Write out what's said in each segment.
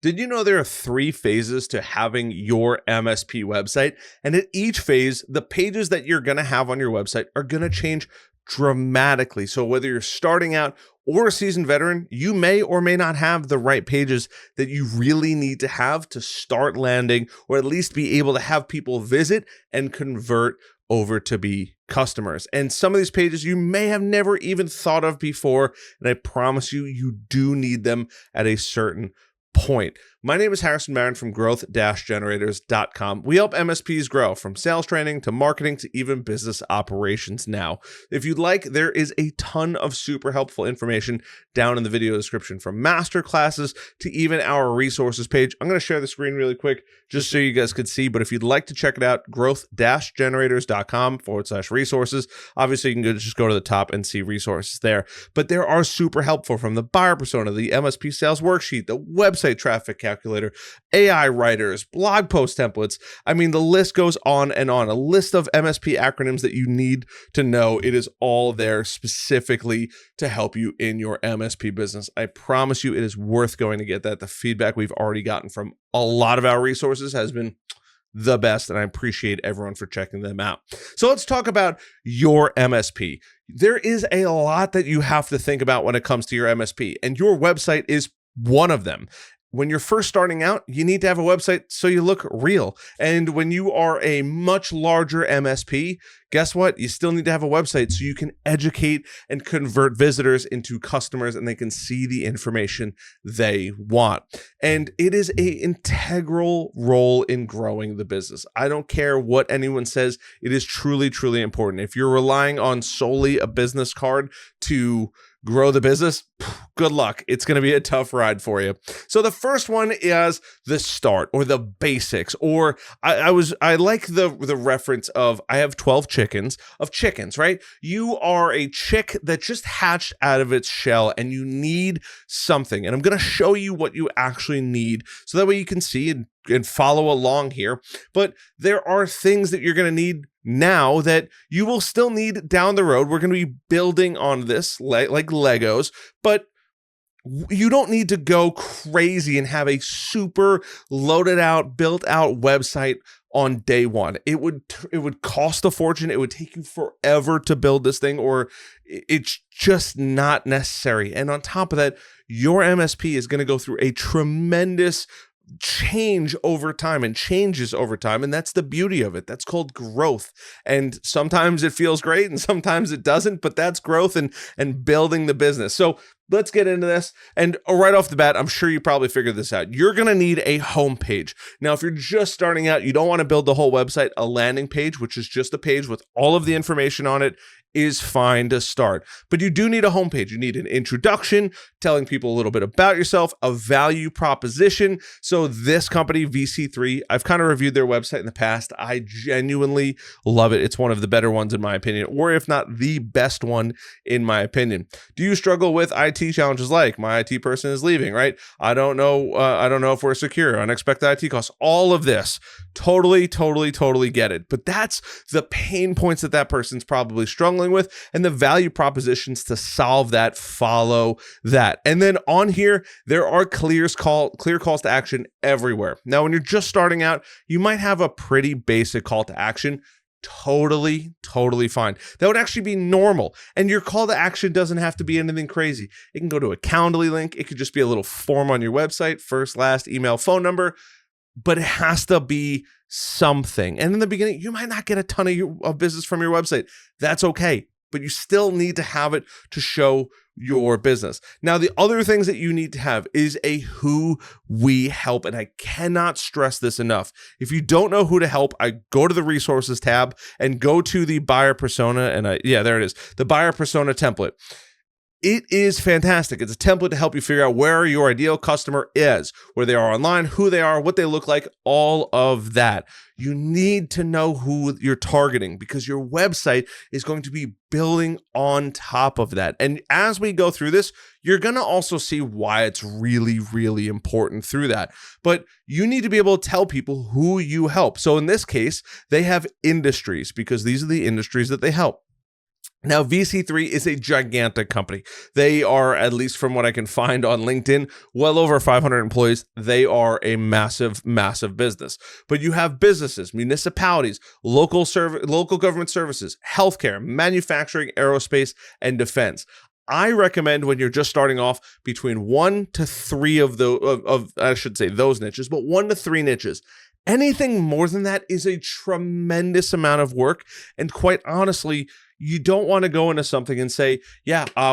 Did you know there are 3 phases to having your MSP website? And at each phase, the pages that you're going to have on your website are going to change dramatically. So whether you're starting out or a seasoned veteran, you may or may not have the right pages that you really need to have to start landing, or at least be able to have people visit and convert over to be customers. And some of these pages you may have never even thought of before. And I promise you, you do need them at a certain point. My name is Harrison Marin from growth-generators.com. We help MSPs grow from sales training to marketing to even business operations now. If you'd like, there is a ton of super helpful information down in the video description, from master classes to even our resources page. I'm going to share the screen really quick just so you guys could see, but if you'd like to check it out, growth-generators.com/resources. Obviously, you can just go to the top and see resources there, but there are super helpful, from the buyer persona, the MSP sales worksheet, the website traffic calculator, AI writers, blog post templates. I mean, the list goes on and on. A list of MSP acronyms that you need to know. It is all there specifically to help you in your MSP business. I promise you, it is worth going to get that. The feedback we've already gotten from a lot of our resources has been the best, and I appreciate everyone for checking them out. So let's talk about your MSP. There is a lot that you have to think about when it comes to your MSP, and your website is one of them. When you're first starting out, you need to have a website so you look real. And when you are a much larger MSP, guess what? You still need to have a website so you can educate and convert visitors into customers, and they can see the information they want. And it is an integral role in growing the business. I don't care what anyone says. It is truly, truly important. If you're relying on solely a business card to grow the business, good luck. It's going to be a tough ride for you. So the first one is the start, or the basics, or I like the reference of, I have 12 chickens, right? You are a chick that just hatched out of its shell, and you need something. And I'm going to show you what you actually need, so that way you can see and follow along here. But there are things that you're going to need now that you will still need down the road. We're going to be building on this like Legos, but you don't need to go crazy and have a super loaded out, built out website on day one. It would cost a fortune. It would take you forever to build this thing, or it's just not necessary. And on top of that, your MSP is going to go through a tremendous change over time, and changes over time. And that's the beauty of it. That's called growth. And sometimes it feels great and sometimes it doesn't, but that's growth and building the business. So let's get into this. And right off the bat, I'm sure you probably figured this out. You're going to need a homepage. Now, if you're just starting out, you don't want to build the whole website. A landing page, which is just a page with all of the information on it, is fine to start. But you do need a homepage. You need an introduction, telling people a little bit about yourself, a value proposition. So this company, VC3, I've kind of reviewed their website in the past. I genuinely love it. It's one of the better ones in my opinion, or if not the best one in my opinion. Do you struggle with IT challenges like, my IT person is leaving, right? I don't know if we're secure, unexpected IT costs, all of this. Totally get it. But that's the pain points that person's probably struggling with, and the value propositions to solve that follow that. And then on here, there are clear calls to action everywhere. Now, when you're just starting out, you might have a pretty basic call to action. Totally fine. That would actually be normal. And your call to action doesn't have to be anything crazy. It can go to a Calendly link. It could just be a little form on your website, first, last, email, phone number, but it has to be something. And in the beginning, you might not get a ton of business from your website. That's okay, but you still need to have it to show your business. Now, the other things that you need to have is a who we help. And I cannot stress this enough. If you don't know who to help, I go to the resources tab and go to the buyer persona. And there it is, the buyer persona template. It is fantastic. It's a template to help you figure out where your ideal customer is, where they are online, who they are, what they look like, all of that. You need to know who you're targeting, because your website is going to be building on top of that. And as we go through this, you're going to also see why it's really, really important through that. But you need to be able to tell people who you help. So in this case, they have industries, because these are the industries that they help. Now, VC3 is a gigantic company. They are, at least from what I can find on LinkedIn, well over 500 employees. They are a massive, massive business. But you have businesses, municipalities, local government services, healthcare, manufacturing, aerospace, and defense. I recommend when you're just starting off between 1 to 3 of I should say those niches, but 1 to 3 niches. Anything more than that is a tremendous amount of work. And quite honestly, you don't want to go into something and say,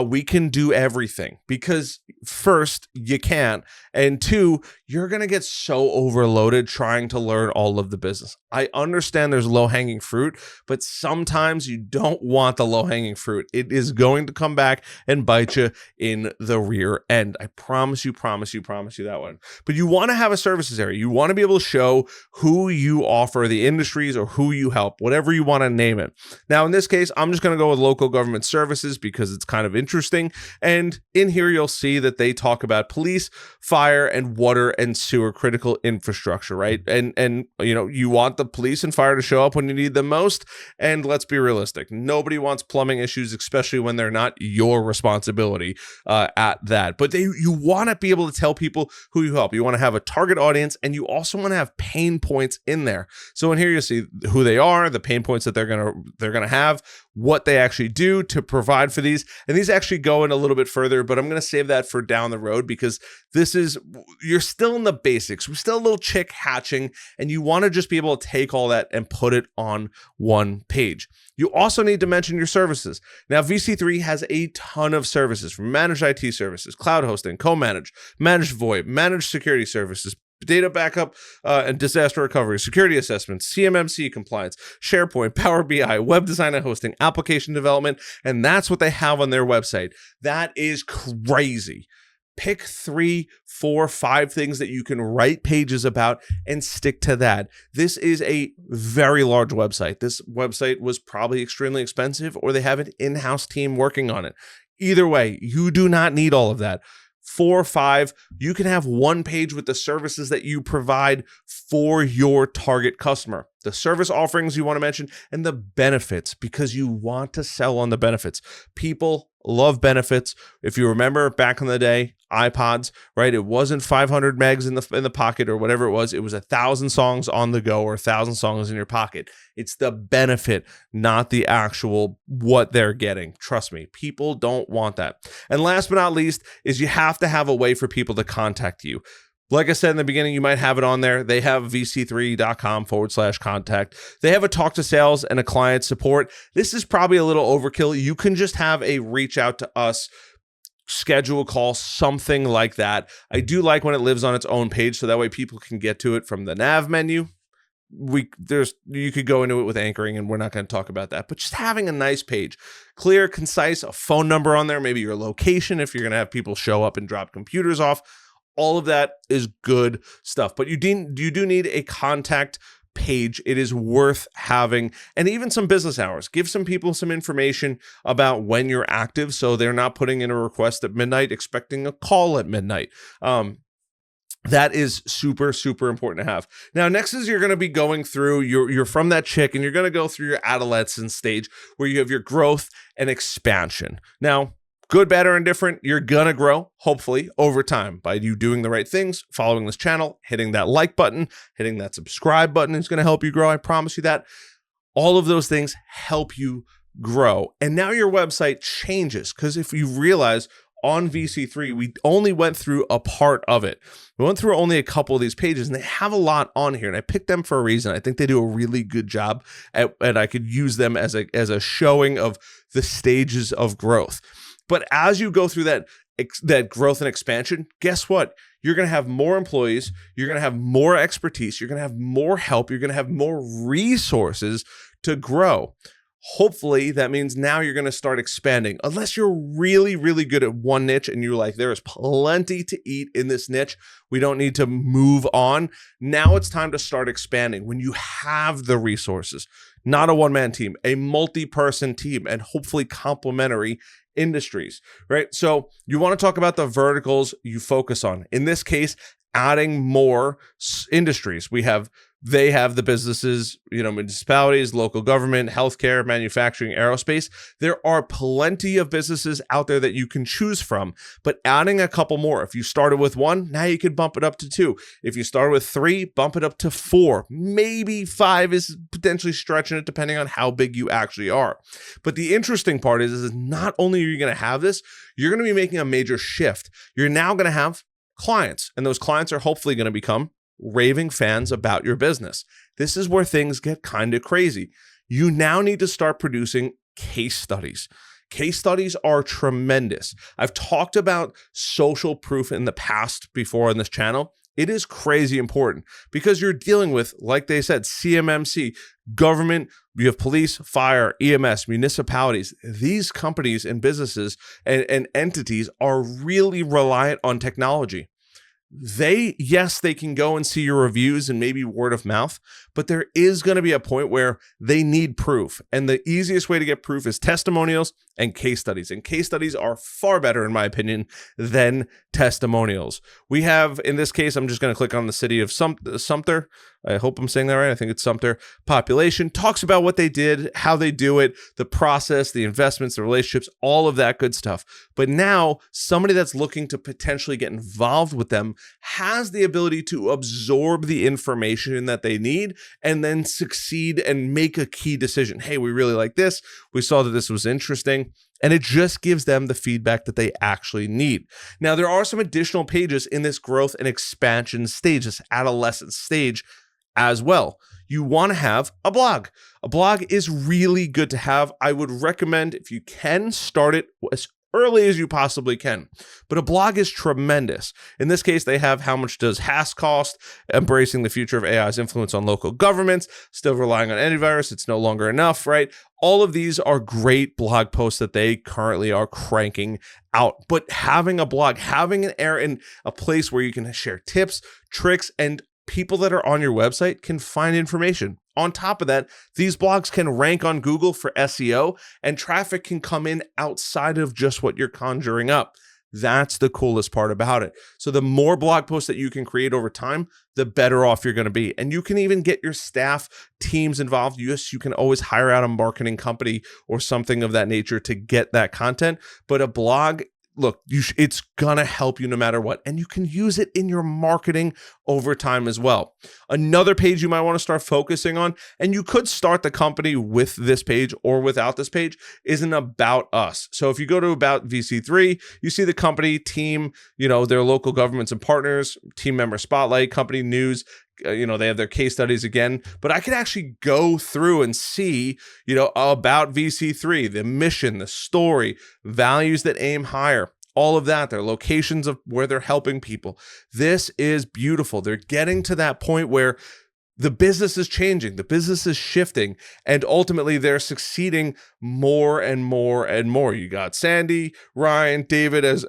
we can do everything, because first, you can't. And two, you're going to get so overloaded trying to learn all of the business. I understand there's low-hanging fruit, but sometimes you don't want the low-hanging fruit. It is going to come back and bite you in the rear end. I promise you that one. But you want to have a services area. You want to be able to show who you offer, the industries, or who you help, whatever you want to name it. Now, in this case, I'm just going to go with local government services because it's kind of interesting. And in here, you'll see that they talk about police, fire, and water and sewer critical infrastructure, right? And you want the police and fire to show up when you need them most. And let's be realistic. Nobody wants plumbing issues, especially when they're not your responsibility at that. But you want to be able to tell people who you help. You want to have a target audience, and you also want to have pain points in there. So in here, you see who they are, the pain points that they're gonna have, what they actually do to provide for these. And these actually go in a little bit further, but I'm going to save that for down the road, because you're still in the basics. We're still a little chick hatching, and you want to just be able to take all that and put it on one page. You also need to mention your services. Now, VC3 has a ton of services, from managed IT services, cloud hosting, co-managed, managed VoIP, managed security services, data backup and disaster recovery, security assessments, CMMC compliance, SharePoint, Power BI, web design and hosting, application development, and that's what they have on their website. That is crazy. Pick 3, 4, 5 things that you can write pages about and stick to that. This is a very large website. This website was probably extremely expensive, or they have an in-house team working on it. Either way, you do not need all of that. 4 or 5, you can have one page with the services that you provide for your target customer, the service offerings you want to mention, and the benefits, because you want to sell on the benefits. People love benefits. If you remember back in the day, iPods, right? It wasn't 500 megs in the pocket or whatever it was. It was 1,000 songs on the go, or 1,000 songs in your pocket. It's the benefit, not the actual what they're getting. Trust me, people don't want that. And last but not least is you have to have a way for people to contact you. Like I said in the beginning, you might have it on there. They have vc3.com/contact. They have a talk to sales and a client support. This is probably a little overkill. You can just have a reach out to us, schedule a call, something like that. I do like when it lives on its own page, so that way people can get to it from the nav menu. You could go into it with anchoring, and we're not going to talk about that, but just having a nice page, clear, concise, a phone number on there, maybe your location if you're going to have people show up and drop computers off. All of that is good stuff, but you do need a contact page. It is worth having, and even some business hours. Give some people some information about when you're active, so they're not putting in a request at midnight expecting a call at midnight. That is super, super important to have. Now, next is you're going to be going through, you're from that chick, and you're going to go through your adolescence stage where you have your growth and expansion. Now, good, bad, or indifferent, you're going to grow, hopefully, over time by you doing the right things, following this channel, hitting that like button, hitting that subscribe button is going to help you grow. I promise you that. All of those things help you grow. And now your website changes, because if you realize on VC3, we only went through a part of it. We went through only a couple of these pages, and they have a lot on here, and I picked them for a reason. I think they do a really good job, and I could use them as a showing of the stages of growth. But as you go through that growth and expansion, guess what? You're going to have more employees. You're going to have more expertise. You're going to have more help. You're going to have more resources to grow. Hopefully, that means now you're going to start expanding. Unless you're really, really good at one niche and you're like, there is plenty to eat in this niche, we don't need to move on. Now it's time to start expanding when you have the resources. Not a one-man team, a multi-person team, and hopefully complementary industries, right? So you want to talk about the verticals you focus on. In this case, adding more industries. We have They have the businesses, municipalities, local government, healthcare, manufacturing, aerospace. There are plenty of businesses out there that you can choose from, but adding a couple more. If you started with one, now you could bump it up to 2. If you started with 3, bump it up to 4. Maybe 5 is potentially stretching it depending on how big you actually are. But the interesting part is not only are you going to have this, you're going to be making a major shift. You're now going to have clients, and those clients are hopefully going to become raving fans about your business. This is where things get kind of crazy. You now need to start producing case studies. Case studies are tremendous. I've talked about social proof in the past before on this channel. It is crazy important because you're dealing with, like they said, CMMC, government, you have police, fire, EMS, municipalities. These companies and businesses and entities are really reliant on technology. Yes, they can go and see your reviews and maybe word of mouth, but there is going to be a point where they need proof. And the easiest way to get proof is testimonials and case studies. And case studies are far better, in my opinion, than testimonials. We have, in this case, I'm just going to click on the city of Sumter. I hope I'm saying that right. I think it's Sumter. Population talks about what they did, how they do it, the process, the investments, the relationships, all of that good stuff. But now somebody that's looking to potentially get involved with them has the ability to absorb the information that they need and then succeed and make a key decision. Hey, we really like this. We saw that this was interesting. And it just gives them the feedback that they actually need. Now, there are some additional pages in this growth and expansion stage, this adolescent stage as well. You want to have a blog. A blog is really good to have. I would recommend, if you can, start it as early as you possibly can. But a blog is tremendous. In this case, they have how much does HAS cost, embracing the future of AI's influence on local governments, still relying on antivirus, it's no longer enough, right? All of these are great blog posts that they currently are cranking out. But having a blog, having a place where you can share tips, tricks, and people that are on your website can find information. On top of that, these blogs can rank on Google for SEO, and traffic can come in outside of just what you're conjuring up. That's the coolest part about it. So the more blog posts that you can create over time, the better off you're going to be. And you can even get your staff teams involved. Yes, you can always hire out a marketing company or something of that nature to get that content. But a blog, look, it's going to help you no matter what. And you can use it in your marketing over time as well. Another page you might want to start focusing on, and you could start the company with this page or without this page, is an About Us. So if you go to About VC3, you see the company, team, their local governments and partners, team member spotlight, company news. They have their case studies again, but I could actually go through and see, about VC3, the mission, the story, values that aim higher, all of that, their locations of where they're helping people. This is beautiful. They're getting to that point where the business is changing, the business is shifting, and ultimately they're succeeding more and more and more. You got Sandy, Ryan, David as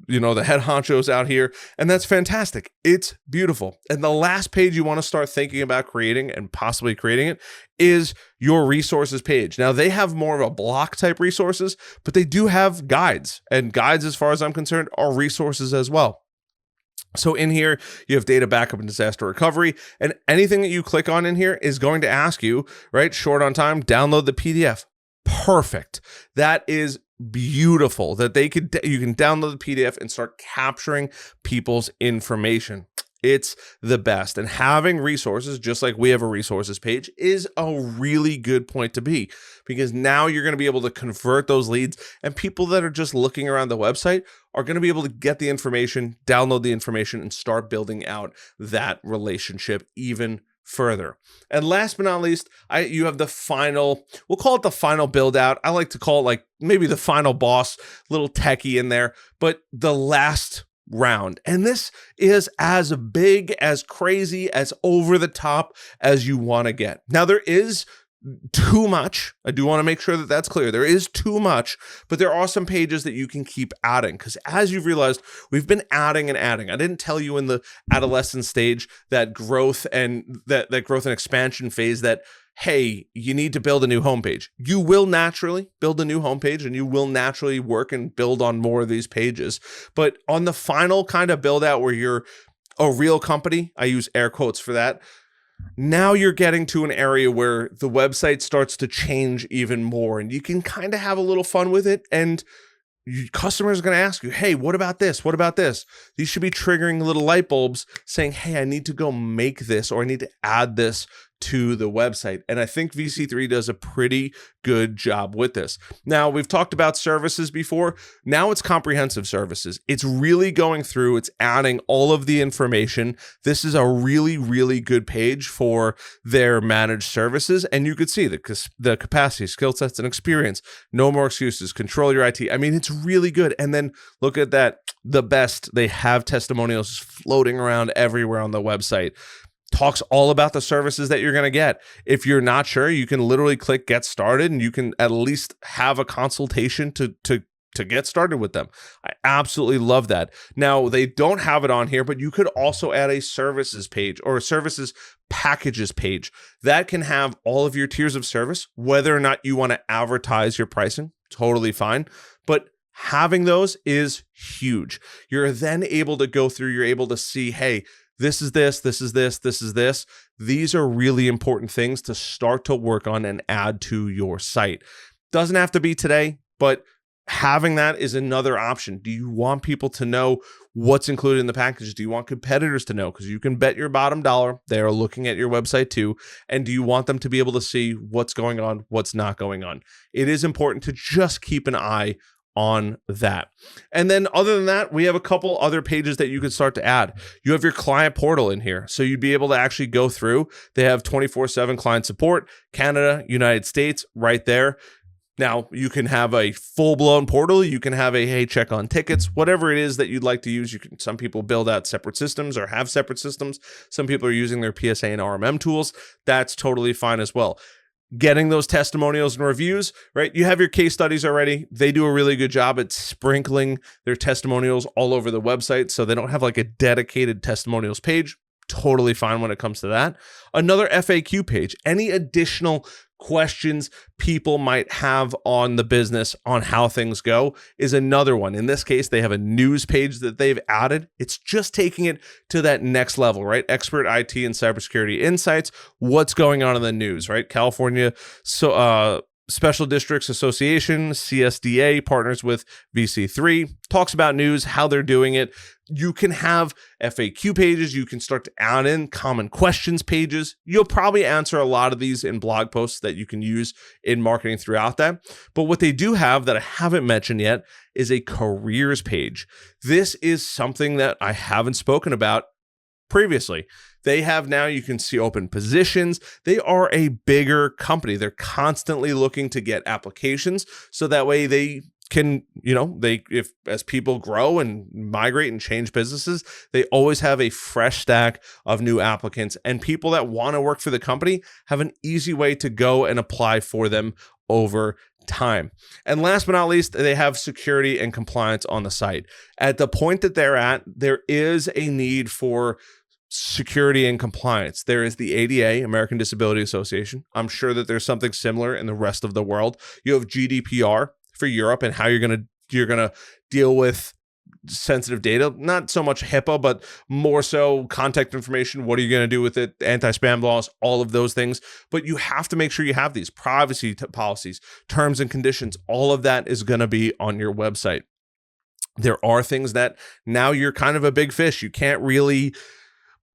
the head honchos out here, and that's fantastic. It's beautiful. And the last page you want to start thinking about creating and possibly creating it is your resources page. Now, they have more of a block type resources, but they do have guides, and guides, as far as I'm concerned, are resources as well. So in here, you have data backup and disaster recovery, and anything that you click on in here is going to ask you, right? Short on time, download the PDF. Perfect. That is beautiful that you can download the PDF and start capturing people's information. It's the best. And having resources, just like we have a resources page, is a really good point to be, because now you're going to be able to convert those leads, and people that are just looking around the website are going to be able to get the information, download the information, and start building out that relationship even further. And last but not least, you have the final, we'll call it the final build out. I like to call it like maybe the final boss, little techie in there, but the last round. And this is as big, as crazy, as over the top as you want to get. Now, there is too much. I do want to make sure that that's clear. There is too much, but there are some pages that you can keep adding, because as you've realized, we've been adding and adding. I didn't tell you in the adolescent stage that growth and that growth and expansion phase that, hey, you need to build a new homepage. You will naturally build a new homepage, and you will naturally work and build on more of these pages. But on the final kind of build out where you're a real company, I use air quotes for that, Now you're getting to an area where the website starts to change even more, and you can kind of have a little fun with it. And customers are going to ask you, hey, what about this? What about this? These should be triggering little light bulbs saying, hey, I need to go make this, or I need to add this to the website. And I think VC3 does a pretty good job with this. Now, we've talked about services before. Now it's comprehensive services. It's really going through, it's adding all of the information. This is a really, really good page for their managed services. And you could see the capacity, skill sets, and experience. No more excuses. Control your IT. I mean, it's really good. And then look at that. The best, they have testimonials floating around everywhere on the website. Talks all about the services that you're going to get. If you're not sure, you can literally click get started, and you can at least have a consultation to get started with them. I absolutely love that. Now, they don't have it on here, but you could also add a services page or a services packages page that can have all of your tiers of service, whether or not you want to advertise your pricing, totally fine. But having those is huge. You're then able to go through, you're able to see, hey, this is this, this is this, this is this. These are really important things to start to work on and add to your site. Doesn't have to be today, but having that is another option. Do you want people to know what's included in the package? Do you want competitors to know? Because you can bet your bottom dollar they are looking at your website too. And do you want them to be able to see what's going on, what's not going on? It is important to just keep an eye on that. And then other than that, we have a couple other pages that you could start to add. You have your client portal in here. So you'd be able to actually go through. They have 24/7 client support, Canada, United States, right there. Now, you can have a full-blown portal. You can have a, hey, check on tickets, whatever it is that you'd like to use. You can. Some people build out separate systems or have separate systems. Some people are using their PSA and RMM tools. That's totally fine as well. Getting those testimonials and reviews, right? You have your case studies already. They do a really good job at sprinkling their testimonials all over the website. So they don't have like a dedicated testimonials page. Totally fine when it comes to that. Another FAQ page, any additional questions people might have on the business on how things go is another one. In this case, they have a news page that they've added. It's just taking it to that next level, right? Expert IT and cybersecurity insights. What's going on in the news, right? California Special Districts Association, CSDA, partners with VC3, talks about news, how they're doing it. You can have FAQ pages. You can start to add in common questions pages. You'll probably answer a lot of these in blog posts that you can use in marketing throughout that. But what they do have that I haven't mentioned yet is a careers page. This is something that I haven't spoken about previously. They have now, you can see open positions. They are a bigger company. They're constantly looking to get applications so that way they can, if as people grow and migrate and change businesses, they always have a fresh stack of new applicants, and people that want to work for the company have an easy way to go and apply for them over time. And last but not least, they have security and compliance on the site. At the point that they're at, there is a need for security and compliance. There is the ADA, American Disability Association. I'm sure that there's something similar in the rest of the world. You have GDPR for Europe and how you're gonna deal with sensitive data. Not so much HIPAA, but more so contact information. What are you going to do with it? Anti-spam laws, all of those things. But you have to make sure you have these privacy policies, terms and conditions. All of that is going to be on your website. There are things that now you're kind of a big fish. You can't really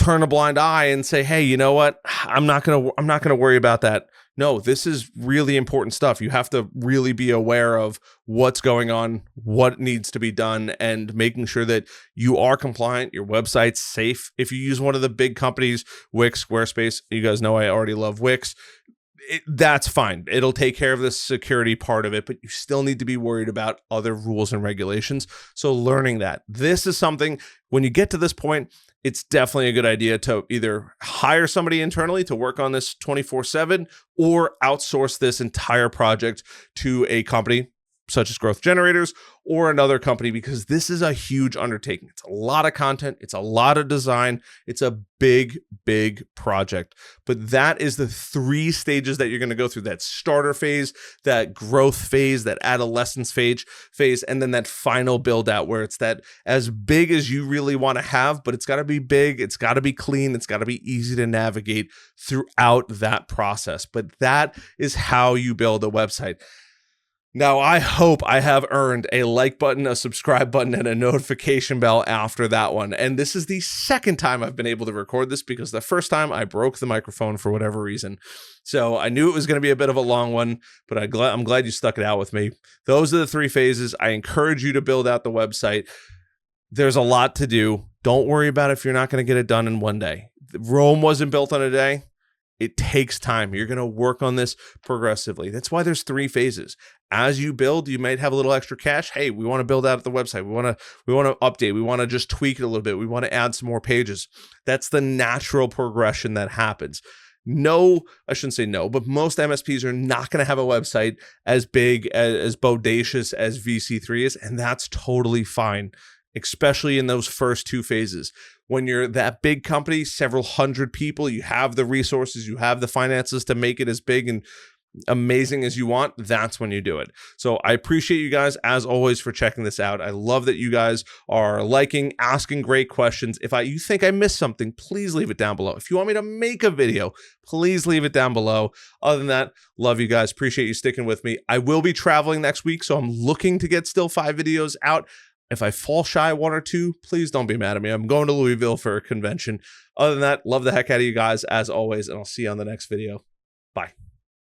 turn a blind eye and say, hey, you know what? I'm not going to worry about that. No, this is really important stuff. You have to really be aware of what's going on, what needs to be done, and making sure that you are compliant, your website's safe. If you use one of the big companies, Wix, Squarespace, you guys know I already love Wix. That's fine. It'll take care of the security part of it, but you still need to be worried about other rules and regulations. So learning that. This is something, when you get to this point, it's definitely a good idea to either hire somebody internally to work on this 24/7 or outsource this entire project to a company such as Growth Generators or another company, because this is a huge undertaking. It's a lot of content. It's a lot of design. It's a big, big project. But that is the 3 stages that you're going to go through: that starter phase, that growth phase, that adolescence phase, and then that final build out, where it's that as big as you really want to have, but it's got to be big. It's got to be clean. It's got to be easy to navigate throughout that process. But that is how you build a website. Now, I hope I have earned a like button, a subscribe button, and a notification bell after that one. And this is the second time I've been able to record this, because the first time I broke the microphone for whatever reason. So I knew it was going to be a bit of a long one, but I'm glad you stuck it out with me. Those are the 3 phases. I encourage you to build out the website. There's a lot to do. Don't worry about it if you're not going to get it done in one day. Rome wasn't built on a day. It takes time. You're going to work on this progressively. That's why there's 3 phases. As you build, you might have a little extra cash. Hey, we want to build out the website. We want to update. We want to just tweak it a little bit. We want to add some more pages. That's the natural progression that happens. No, I shouldn't say no, but most MSPs are not going to have a website as big, as bodacious as VC3 is, and that's totally fine, especially in those first 2 phases. When you're that big company, several hundred people, you have the resources, you have the finances to make it as big and amazing as you want, that's when you do it. So I appreciate you guys, as always, for checking this out. I love that you guys are liking, asking great questions. If you think I missed something, please leave it down below. If you want me to make a video, please leave it down below. Other than that, love you guys. Appreciate you sticking with me. I will be traveling next week, so I'm looking to get still 5 videos out. If I fall shy 1 or 2, please don't be mad at me. I'm going to Louisville for a convention. Other than that, love the heck out of you guys, as always, and I'll see you on the next video. Bye.